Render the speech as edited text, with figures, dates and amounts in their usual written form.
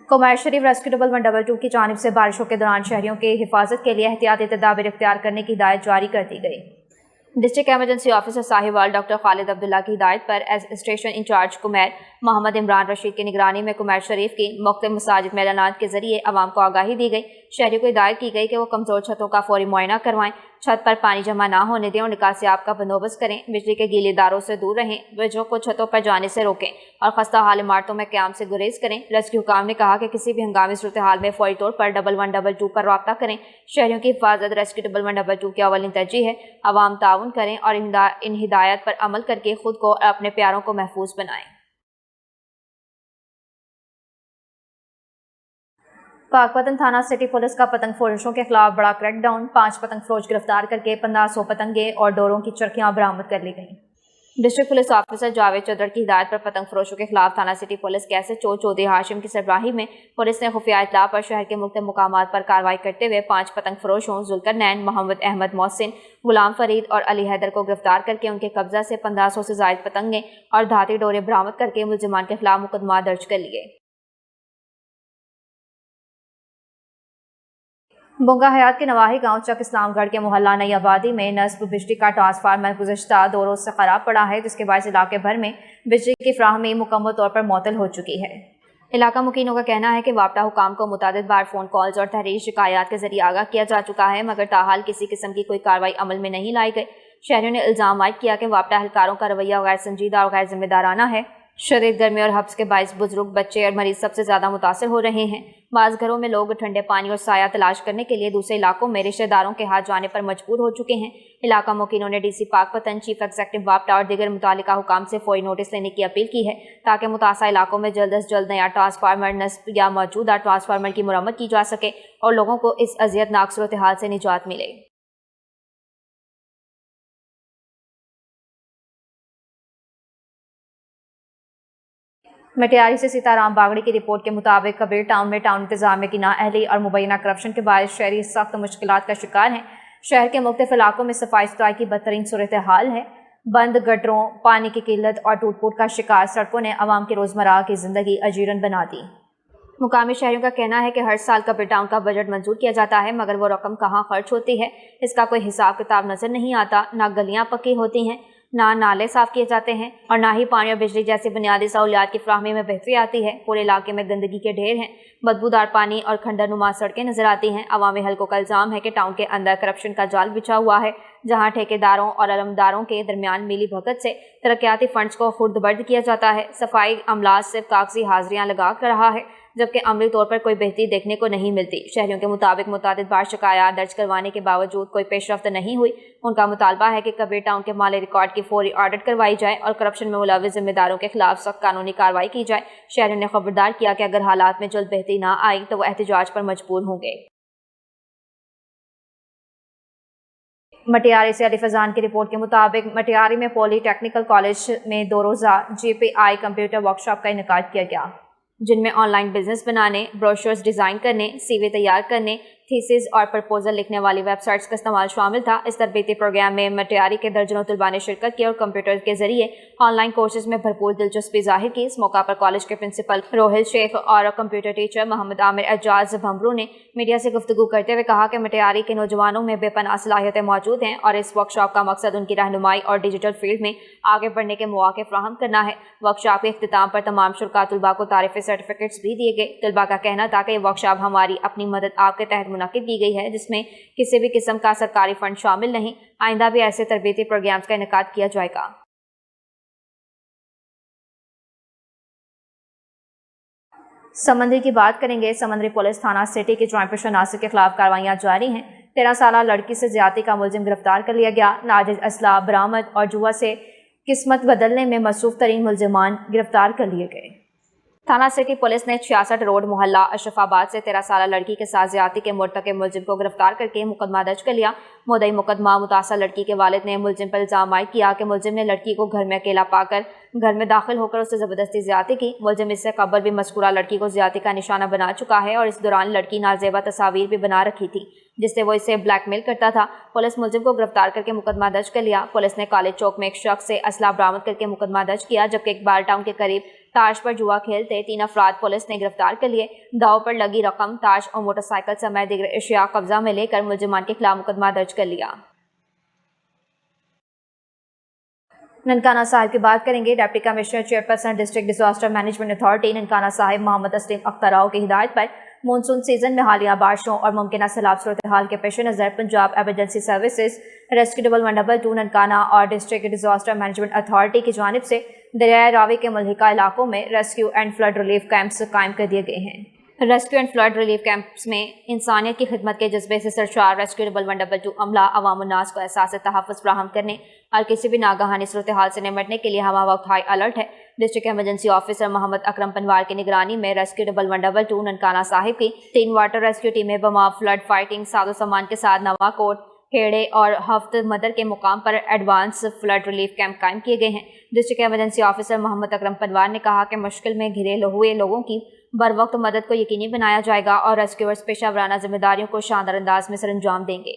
कुमार शरीफ rescue double 122 की जानिब से बारिशों के दौरान शहरियों की हिफाजत के लिए एहतियाती तदाबीर इख्तियार करने की हिदायत जारी कर दी गई। District emergency officer Sahiwal doctor Khalid Abdullah की हिदायत पर स्टेशन इंचार्ज कुमैर मोहम्मद इमरान रशीद की निगरानी में कुमार शरीफ की मुख्तलिफ मसाजिद में ऐलानात के जरिए आवाम को आगाही दी गई। शहरियों को हिदायत की गई कि वो कमज़ोर छतों का फौरी मुआयना करवाएं, छत पर पानी जमा ना होने दें और निकासियाब का बंदोबस्त करें, बिजली के गीले दारों से दूर रहें, बच्चों को छतों पर जाने से रोकें और खस्ता हाल इमारतों में क़याम से गुरेज करें। रेस्क्यू हुकाम ने कहा कि किसी भी हंगामी सूरत हाल में फौरी तौर पर डबल 122 पर रब्ता करें। शहरियों की हिफाजत रेस्क्यू डबल 122 की अव्वलीन तरजीह है। आवाम ताउन करें और इन हिदायत पर अमल करके खुद को और अपने प्यारों को महफूज बनाएं। पाकपतन थाना सिटी पुलिस का पतंग फरोशों के खिलाफ बड़ा क्रैकडाउन। 5 पतंग फरोश गिरफ्तार करके 1500 पतंगे और डोरों की चरखियां बरामद कर ली गईं। District police officer Javed Chaudhary की हिदायत पर पतंग फरोशों के खिलाफ थाना सिटी पुलिस के एसएचओ चौधरी हाशिम की सरबराही में पुलिस ने खुफिया इत्तला पर शहर के मुख्तलिफ मुकामात पर कार्रवाई करते हुए 5 पतंग फरोशों जुल्करनैन, मोहम्मद अहमद मोहसिन, गुलाम फरीद और अली हैदर को गिरफ्तार करके उनके कब्जा से 1500 से जायद पतंगे और धाती डोरे बरामद करके मुलजिमान के खिलाफ मुकदमा दर्ज कर लिए। बुंगा हयात के नवाही गांव चक इस्लामगढ़ के मोहल्ला नई आबादी में नस्ब बिजली का ट्रांसफार्मर गुज़श्ता 2 रोज़ से ख़राब पड़ा है, जिसके बायस इलाके भर में बिजली की फ्राहमी मुकम्मल तौर पर मुअत्तल हो चुकी है। इलाका मुकीनों का कहना है कि वापडा हुकाम को मुतादिद बार फ़ोन कॉल्स और तहरीरी शिकायत के जरिए आगाह किया जा चुका है, मगर ताहाल किसी किस्म की कोई कार्रवाई अमल में नहीं लाई गई। शहरियों ने इल्ज़ाम आयद किया कि वापडा एहलकारों का रवैया गैर संजीदा और गैर जिम्मेदाराना है। शदीद गर्मी और हब्स के बायस बुजुर्ग, बच्चे और मरीज सबसे ज़्यादा मुतासर हो रहे हैं। बाज़ घरों में लोग ठंडे पानी और साया तलाश करने के लिए दूसरे इलाकों में रिश्तेदारों के हाथ जाने पर मजबूर हो चुके हैं। इलाका मुकीनों ने डीसी पाकपतन, चीफ एग्जीक्यूटिव वापडा और दीगर मुतालिका हुकाम से फौरी नोटिस लेने की अपील की है, ताकि मुतासा इलाकों में जल्द अज जल्द नया ट्रांसफार्मर नस्ब या मौजूदा ट्रांसफार्मर की मुरम्मत की जा सके और लोगों को इस अजियतनाक सूरत हाल से निजात मिले। मटियारी से सीताराम बागड़ी की रिपोर्ट के मुताबिक कबीर टाउन में टाउन इंतजामिया की नाअहली और मुबैना करप्शन के बायस शहरी सख्त मुश्किलात का शिकार हैं। शहर के मुख्तलिफ इलाकों में सफाई सुथराई की बदतरीन सूरत हाल है। बंद गटरों, पानी की किल्लत और टूट फूट का शिकार सड़कों ने अवाम की रोज़मर्रा की ज़िंदगी अजीरन बना दी। मुकामी शहरियों का कहना है कि हर साल कबीर टाउन का बजट मंजूर किया जाता है, मगर वो रकम कहाँ खर्च होती है इसका कोई हिसाब किताब नज़र नहीं आता। ना गलियाँ पक्की होती हैं, ना नाले साफ़ किए जाते हैं और ना ही पानी और बिजली जैसी बुनियादी सहूलियात की फ्राहमी में बेहतरी आती है। पूरे इलाके में गंदगी के ढेर हैं, बदबूदार पानी और खंडरनुमा सड़कें नजर आती हैं। अवामी हल्कों का इल्ज़ाम है कि टाउन के अंदर करप्शन का जाल बिछा हुआ है, जहां ठेकेदारों और अलमदारों के दरमियान मिली भगत से तरक्याती फंड्स को खुर्द बर्द किया जाता है। सफाई अमला सिर्फ कागजी हाजिरियाँ लगा कर रहा है, जबकि अमली तौर पर कोई बेहतरी देखने को नहीं मिलती। शहरियों के मुताबिक मुतादिद बार शिकायत दर्ज करवाने के बावजूद कोई पेशरफ्त नहीं हुई। उनका मुतालबा है कि कबीर टाउन के माली रिकॉर्ड की फौरी ऑडिट करवाई जाए और करप्शन में मुलविस जिम्मेदारों के खिलाफ सख्त कानूनी कार्रवाई की जाए। शहरियों ने खबरदार किया कि अगर हालात में जल्द बेहतरी ना आई तो वो एहतजाज पर मजबूर होंगे। मटियारी से अली फजान की रिपोर्ट के मुताबिक मटियारी में पॉलीटेक्निकल कॉलेज में 2 रोज़ा GPI कंप्यूटर वर्कशॉप का इनेकाद किया गया, जिनमें ऑनलाइन बिजनेस बनाने, ब्रोशर्स डिज़ाइन करने, CV तैयार करने, थीसिस और प्रपोजल लिखने वाली वेबसाइट्स का इस्तेमाल शामिल था। इस तरबीती प्रोग्राम में मटियारी के दर्जनों तलबा ने शिरकत की और कंप्यूटर के जरिए ऑनलाइन कोर्सेज में भरपूर दिलचस्पी जाहिर की। इस मौका पर कॉलेज के प्रिंसिपल रोहिल शेख और कंप्यूटर टीचर मोहम्मद आमिर एजाज भंबरू ने मीडिया से गुफ्तगू करते हुए कहा कि मटियारी के नौजवानों में बेपनाह सलाहियतें मौजूद हैं और इस वर्कशॉप का मकसद उनकी रहनुमाई और डिजिटल फील्ड में आगे बढ़ने के मौके फराहम करना है। वर्कशॉप के इख्तिताम पर तमाम शुरा तलबा को तारीफ़ी सर्टिफिकेट्स भी दिए गए। तलबा का कहना था कि ये वर्कशॉप हमारी अपनी मदद आपके तहत मुनक्किद की गई है, जिसमें किसी भी किस्म का सरकारी फंड शामिल नहीं। आइंदा भी ऐसे तरबीती प्रोग्राम्स का इनेकाद किया जाएगा। समंदरी की बात करेंगे। समंदरी पुलिस थाना सिटी के जॉइंट पेशर नासिर के खिलाफ कार्रवाइयां जारी हैं। 13 साला लड़की से ज्यादती का मुलजिम गिरफ्तार कर लिया गया। नाजिज असला बरामद और जुआ से किस्मत बदलने में मसरूफ तरीन मुलजिमान गिरफ्तार कर लिए गए। थाना सिटी पुलिस ने 66 रोड मोहल्ला अशरफाबाद से 13 साला लड़की के साथ ज्यादती के मुर्तकिब मुलजिम को गिरफ्तार करके मुकदमा दर्ज कर लिया। मुद्दई मुकदमा मुतासर लड़की के वालिद ने मुलजिम पर इल्जाम आयद किया कि मुलजिम ने लड़की को घर में अकेला पाकर घर में दाखिल होकर उससे ज़बरदस्ती ज्यादती की। मुलजिम इससे कबल भी मज़कूरा लड़की को ज्यादती का निशाना बना चुका है और इस दौरान लड़की नाजेबा तस्वीर भी बना रखी थी। जिस से वो इसे ब्लैकमेल करता था। पुलिस मुलजिम को गिरफ्तार करके मुकदमा दर्ज कर लिया। पुलिस ने कॉलेज चौक में एक शख्स से असला बरामद करके मुकदमा दर्ज किया, जबकि इकबाल टाउन के करीब ताश पर जुआ खेलते 3 अफराद पुलिस ने गिरफ्तार कर लिए। दाव पर लगी रकम, ताश और मोटरसाइकिल समेत दीगर अशिया कब्जा में लेकर मुलजिमान के खिलाफ मुकदमा दर्ज कर लिया। ननकाना साहिब की बात करेंगे। Deputy commissioner chairperson district disaster management authority Nankana Sahib Mohammad Tasleem Akhtar की हिदायत पर मानसून सीजन में हालिया बारिशों और मुमकिन सैलाब सूरत हाल के पेश नज़र Punjab emergency services rescue 112 Nankana और डिस्ट्रिक्ट डिजास्टर मैनेजमेंट अथॉरिटी की जानिब से दरियाए रावी के मुल्हिका इलाकों में rescue and flood relief camps कायम कर दिए गए हैं। Rescue and flood relief camps में इंसानियत की खिदमत के जज्बे से सरशार रेस्क्यू 112 अमला अवामुन्नास को एहसास तहफ़्फ़ुज़ फराहम करने और किसी भी नागहानी सूरत हाल से निमटने के लिए हमा वक्त हाई अलर्ट है। District emergency officer Mohammad Akram Panwar की निगरानी में रेस्क्यू 112 ननकाना साहिब की 3 वाटर रेस्क्यू टीमें बमा फ्लड फाइटिंग साजो सामान के साथ नवाकोट, खेड़े और हफ्त मदर के मुकाम पर एडवांस फ्लड रिलीफ कैंप कायम किए गए हैं। District emergency officer Mohammad Akram Panwar ने कहा कि मुश्किल में घिरे हुए लोगों की बर वक्त मदद को यकीनी बनाया जाएगा और रेस्क्यूअर्स पेशा वराना जिम्मेदारियों को शानदार अंदाज में सर अंजाम देंगे।